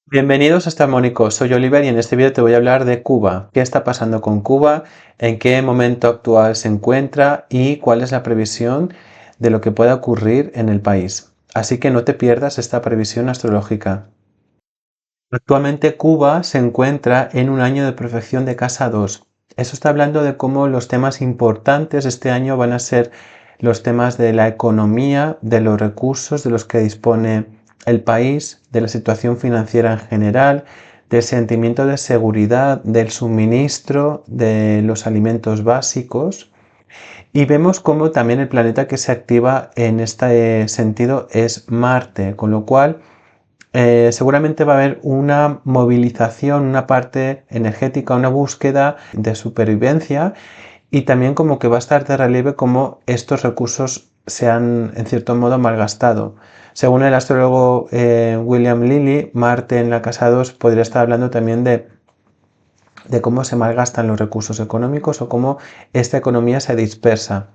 Bienvenidos a Armónico, soy Oliver y en este vídeo te voy a hablar de Cuba. ¿Qué está pasando con Cuba? ¿En qué momento actual se encuentra? ¿Y cuál es la previsión de lo que pueda ocurrir en el país? Así que no te pierdas esta previsión astrológica. Actualmente Cuba se encuentra en un año de perfección de casa 2. Eso está hablando de cómo los temas importantes este año van a ser los temas de la economía, de los recursos de los que dispone el país, de la situación financiera en general, del sentimiento de seguridad, del suministro de los alimentos básicos. Y vemos cómo también el planeta que se activa en este sentido es Marte, con lo cual seguramente va a haber una movilización, una parte energética, una búsqueda de supervivencia y también como que va a estar de relieve cómo estos recursos se han en cierto modo malgastado. Según el astrólogo William Lilly, Marte en la casa 2 podría estar hablando también de cómo se malgastan los recursos económicos o cómo esta economía se dispersa.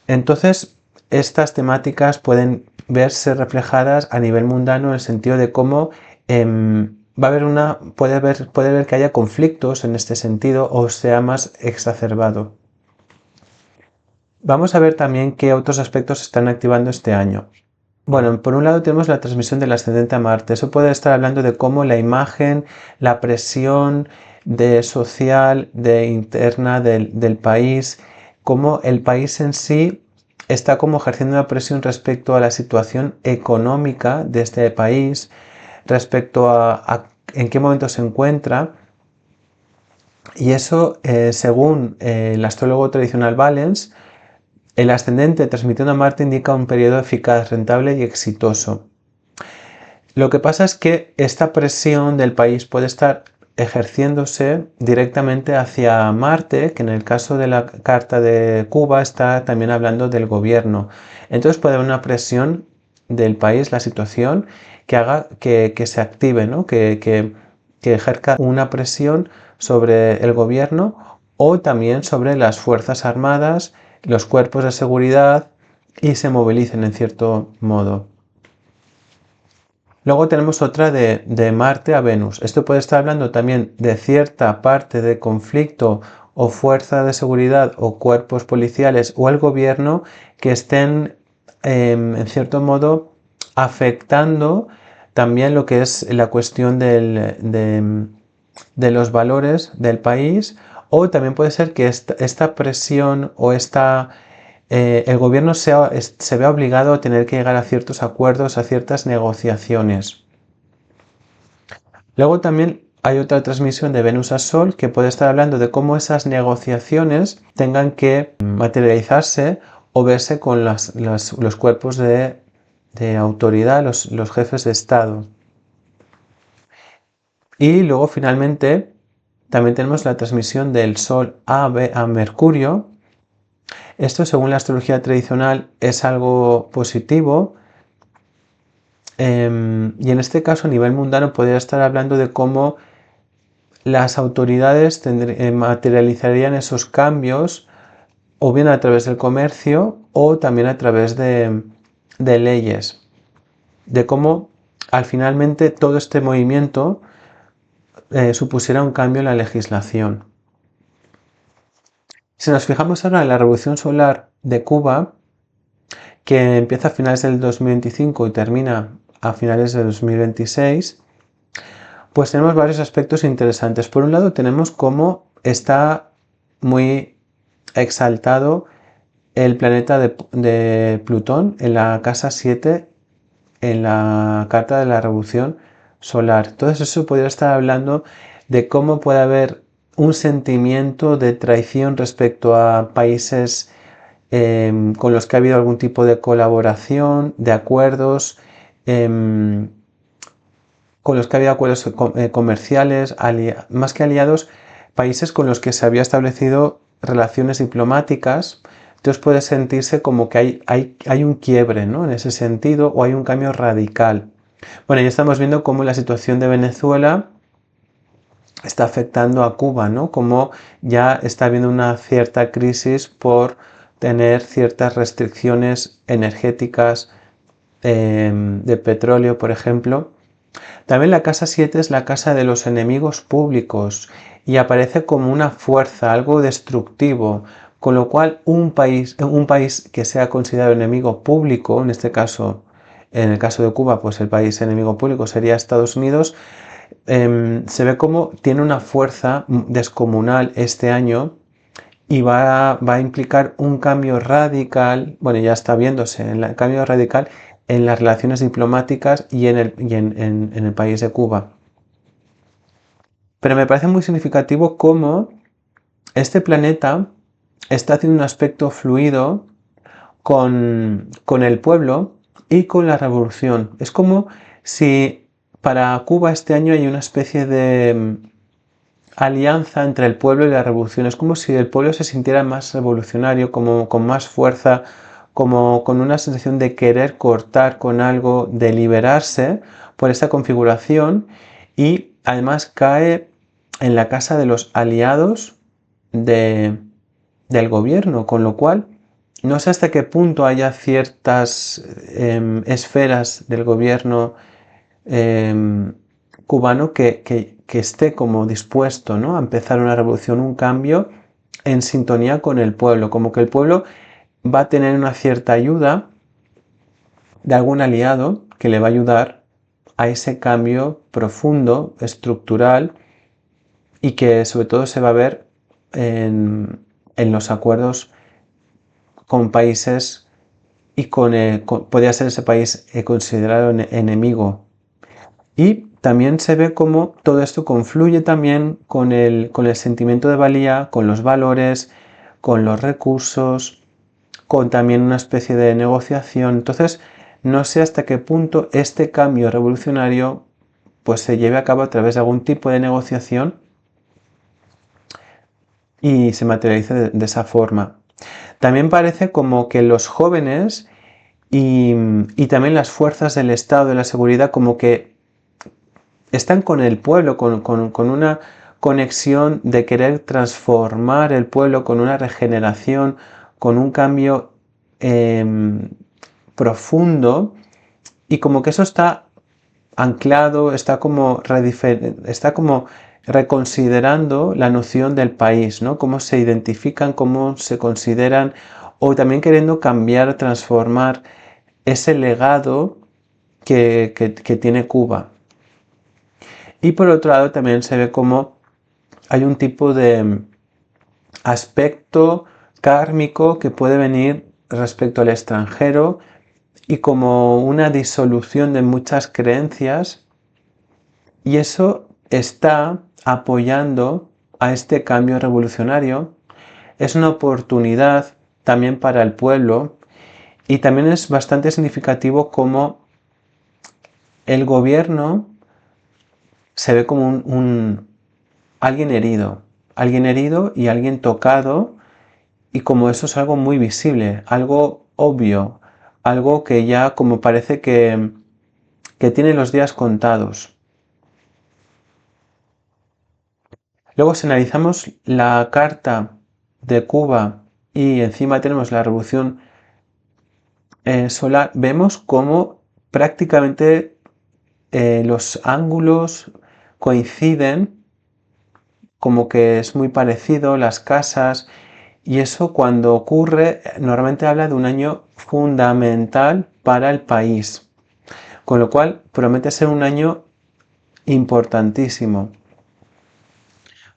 Entonces, estas temáticas pueden verse reflejadas a nivel mundano en el sentido de cómo va a haber puede ver que haya conflictos en este sentido o sea más exacerbado. Vamos a ver también qué otros aspectos se están activando este año. Bueno, por un lado tenemos la transmisión del ascendente a Marte. Eso puede estar hablando de cómo la imagen, la presión de social, de interna del país, cómo el país en sí está como ejerciendo una presión respecto a la situación económica de este país, respecto a en qué momento se encuentra. Y eso, según el astrólogo tradicional Valens, el ascendente transmitiendo a Marte indica un periodo eficaz, rentable y exitoso. Lo que pasa es que esta presión del país puede estar ejerciéndose directamente hacia Marte, que en el caso de la carta de Cuba está también hablando del gobierno. Entonces puede haber una presión del país, la situación, que haga que se active, ¿no? que ejerza una presión sobre el gobierno o también sobre las Fuerzas Armadas, los cuerpos de seguridad y se movilicen en cierto modo. Luego tenemos otra de Marte a Venus. Esto puede estar hablando también de cierta parte de conflicto o fuerza de seguridad o cuerpos policiales o el gobierno que estén en cierto modo afectando también lo que es la cuestión de los valores del país, o también puede ser que esta presión o el gobierno se vea obligado a tener que llegar a ciertos acuerdos, a ciertas negociaciones. Luego también hay otra transmisión de Venus a Sol que puede estar hablando de cómo esas negociaciones tengan que materializarse o verse con los cuerpos de autoridad, los jefes de Estado. Y luego finalmente también tenemos la transmisión del Sol a Mercurio. Esto, según la astrología tradicional, es algo positivo. Y en este caso, a nivel mundano, podría estar hablando de cómo las autoridades materializarían esos cambios o bien a través del comercio o también a través de leyes. De cómo al finalmente todo este movimiento supusiera un cambio en la legislación. Si nos fijamos ahora en la revolución solar de Cuba, que empieza a finales del 2025 y termina a finales del 2026, pues tenemos varios aspectos interesantes. Por un lado tenemos cómo está muy exaltado el planeta de Plutón en la casa 7 en la carta de la revolución solar. Entonces eso podría estar hablando de cómo puede haber un sentimiento de traición respecto a países con los que ha habido algún tipo de colaboración, de acuerdos, con los que ha habido acuerdos comerciales, más que aliados, países con los que se había establecido relaciones diplomáticas. Entonces puede sentirse como que hay un quiebre, ¿no? En ese sentido, o hay un cambio radical. Bueno, ya estamos viendo cómo la situación de Venezuela está afectando a Cuba, ¿no? Como ya está habiendo una cierta crisis por tener ciertas restricciones energéticas de petróleo, por ejemplo. También la casa 7 es la casa de los enemigos públicos y aparece como una fuerza, algo destructivo, con lo cual un país que sea considerado enemigo público, en este caso, en el caso de Cuba, pues el país enemigo público sería Estados Unidos, se ve como tiene una fuerza descomunal este año y va a implicar un cambio radical, bueno, ya está viéndose, el cambio radical en las relaciones diplomáticas y en el país de Cuba. Pero me parece muy significativo cómo este planeta está haciendo un aspecto fluido con el pueblo y con la revolución. Es como si para Cuba este año hay una especie de alianza entre el pueblo y la revolución. Es como si el pueblo se sintiera más revolucionario, como con más fuerza, como con una sensación de querer cortar con algo, de liberarse por esta configuración y además cae en la casa de los aliados del gobierno, con lo cual no sé hasta qué punto haya ciertas esferas del gobierno cubano que esté como dispuesto, ¿no?, a empezar una revolución, un cambio en sintonía con el pueblo, como que el pueblo va a tener una cierta ayuda de algún aliado que le va a ayudar a ese cambio profundo, estructural y que sobre todo se va a ver en los acuerdos con países y podría ser ese país considerado enemigo. Y también se ve cómo todo esto confluye también con el sentimiento de valía, con los valores, con los recursos, con también una especie de negociación. Entonces, no sé hasta qué punto este cambio revolucionario pues se lleve a cabo a través de algún tipo de negociación y se materialice de esa forma. También parece como que los jóvenes y también las fuerzas del Estado, de la seguridad, como que están con el pueblo, con una conexión de querer transformar el pueblo, con una regeneración, con un cambio profundo, y como que eso está anclado, está como reconsiderando la noción del país, ¿no? Cómo se identifican, cómo se consideran, o también queriendo cambiar, transformar ese legado que tiene Cuba. Y por otro lado también se ve como hay un tipo de aspecto kármico que puede venir respecto al extranjero y como una disolución de muchas creencias, y eso está apoyando a este cambio revolucionario. Es una oportunidad también para el pueblo y también es bastante significativo como el gobierno se ve como alguien herido y alguien tocado, y como eso es algo muy visible, algo obvio, algo que ya como parece que tiene los días contados. Luego, si analizamos la carta de Cuba y encima tenemos la revolución solar, vemos cómo prácticamente los ángulos coinciden, como que es muy parecido, las casas, y eso cuando ocurre normalmente habla de un año fundamental para el país, con lo cual promete ser un año importantísimo.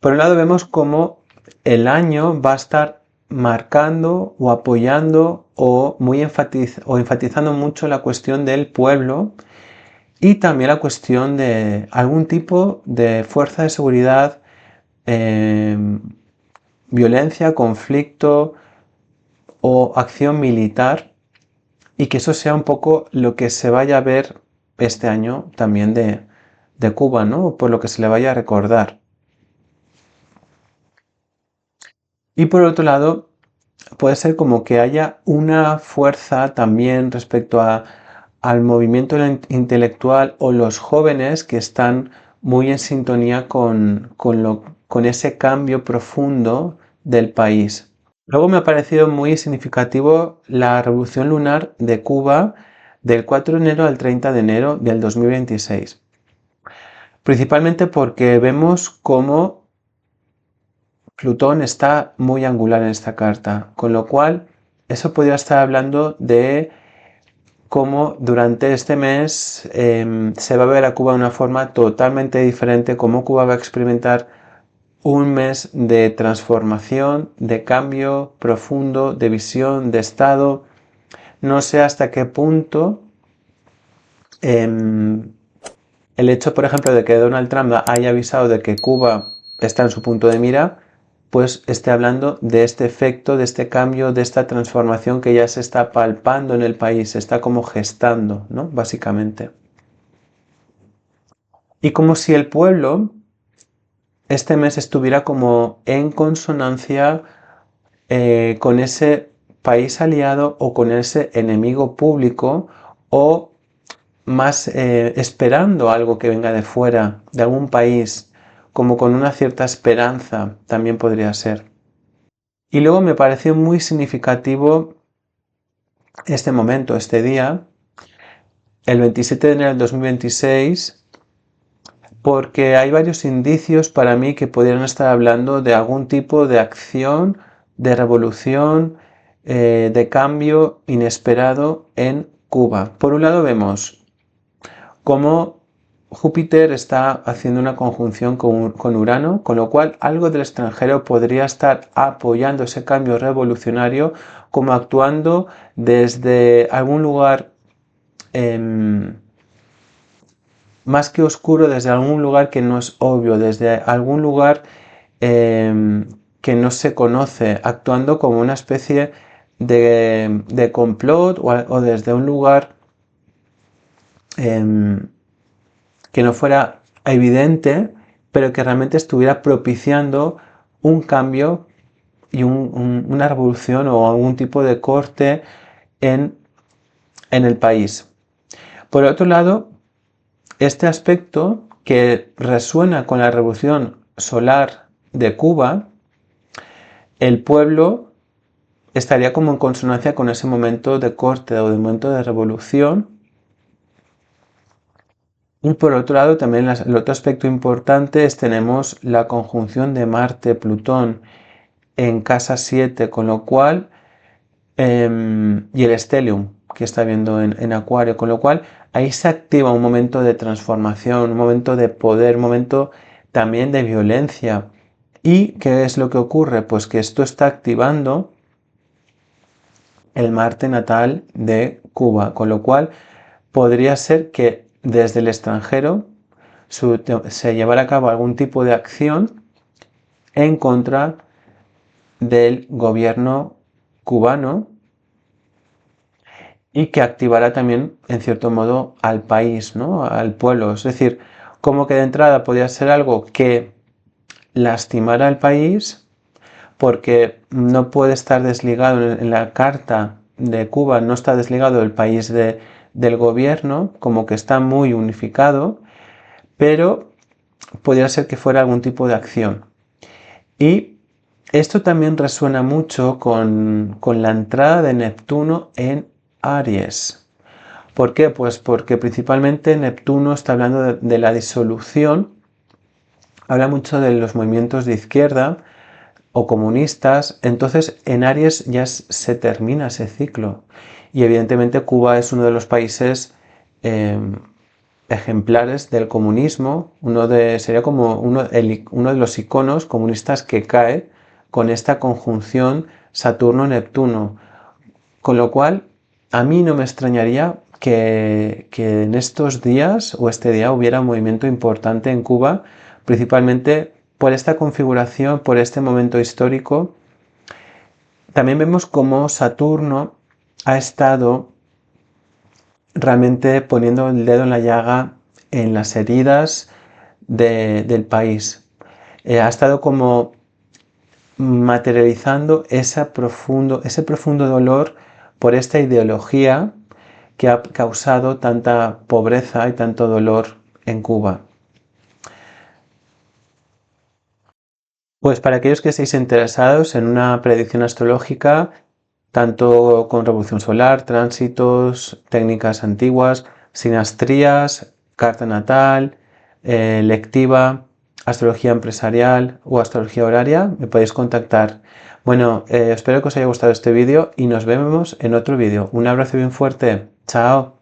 Por un lado vemos cómo el año va a estar marcando o apoyando o enfatizando mucho la cuestión del pueblo y también la cuestión de algún tipo de fuerza de seguridad, violencia, conflicto o acción militar, y que eso sea un poco lo que se vaya a ver este año también de Cuba, ¿no? Por lo que se le vaya a recordar. Y por otro lado, puede ser como que haya una fuerza también respecto al movimiento intelectual o los jóvenes que están muy en sintonía con ese cambio profundo del país. Luego me ha parecido muy significativo la revolución lunar de Cuba del 4 de enero al 30 de enero del 2026. Principalmente porque vemos cómo Plutón está muy angular en esta carta, con lo cual eso podría estar hablando de cómo durante este mes se va a ver a Cuba de una forma totalmente diferente, cómo Cuba va a experimentar un mes de transformación, de cambio profundo, de visión, de estado. No sé hasta qué punto el hecho, por ejemplo, de que Donald Trump haya avisado de que Cuba está en su punto de mira, pues esté hablando de este efecto, de este cambio, de esta transformación que ya se está palpando en el país, se está como gestando, ¿no? Básicamente. Y como si el pueblo este mes estuviera como en consonancia con ese país aliado o con ese enemigo público, o más esperando algo que venga de fuera, de algún país, como con una cierta esperanza, también podría ser. Y luego me pareció muy significativo este momento, este día, el 27 de enero del 2026, porque hay varios indicios para mí que podrían estar hablando de algún tipo de acción, de revolución, de cambio inesperado en Cuba. Por un lado vemos cómo Júpiter está haciendo una conjunción con Urano, con lo cual algo del extranjero podría estar apoyando ese cambio revolucionario, como actuando desde algún lugar más que oscuro, desde algún lugar que no es obvio, desde algún lugar que no se conoce, actuando como una especie de complot, o desde un lugar que no fuera evidente, pero que realmente estuviera propiciando un cambio y una revolución o algún tipo de corte en el país. Por otro lado, este aspecto que resuena con la revolución solar de Cuba, el pueblo estaría como en consonancia con ese momento de corte o de momento de revolución. Y por otro lado, también el otro aspecto importante es tenemos la conjunción de Marte-Plutón en casa 7, con lo cual, y el stellium que está viendo en Acuario, con lo cual ahí se activa un momento de transformación, un momento de poder, un momento también de violencia. ¿Y qué es lo que ocurre? Pues que esto está activando el Marte natal de Cuba, con lo cual podría ser que desde el extranjero se llevara a cabo algún tipo de acción en contra del gobierno cubano y que activará también, en cierto modo, al país, ¿no? Al pueblo. Es decir, como que de entrada podría ser algo que lastimara al país, porque no puede estar desligado en la carta de Cuba, no está desligado el país del gobierno, como que está muy unificado, pero podría ser que fuera algún tipo de acción. Y esto también resuena mucho con la entrada de Neptuno en Aries. ¿Por qué? Pues porque principalmente Neptuno está hablando de la disolución, habla mucho de los movimientos de izquierda o comunistas, entonces en Aries ya se termina ese ciclo. Y evidentemente Cuba es uno de los países ejemplares del comunismo, sería como uno de los iconos comunistas que cae con esta conjunción Saturno-Neptuno. Con lo cual, a mí no me extrañaría que en estos días o este día hubiera un movimiento importante en Cuba, principalmente por esta configuración, por este momento histórico. También vemos cómo Saturno ha estado realmente poniendo el dedo en la llaga en las heridas del país. Ha estado como materializando ese profundo dolor por esta ideología que ha causado tanta pobreza y tanto dolor en Cuba. Pues para aquellos que estéis interesados en una predicción astrológica, tanto con revolución solar, tránsitos, técnicas antiguas, sinastrías, carta natal, lectiva, astrología empresarial o astrología horaria, me podéis contactar. Bueno, espero que os haya gustado este vídeo y nos vemos en otro vídeo. Un abrazo bien fuerte. Chao.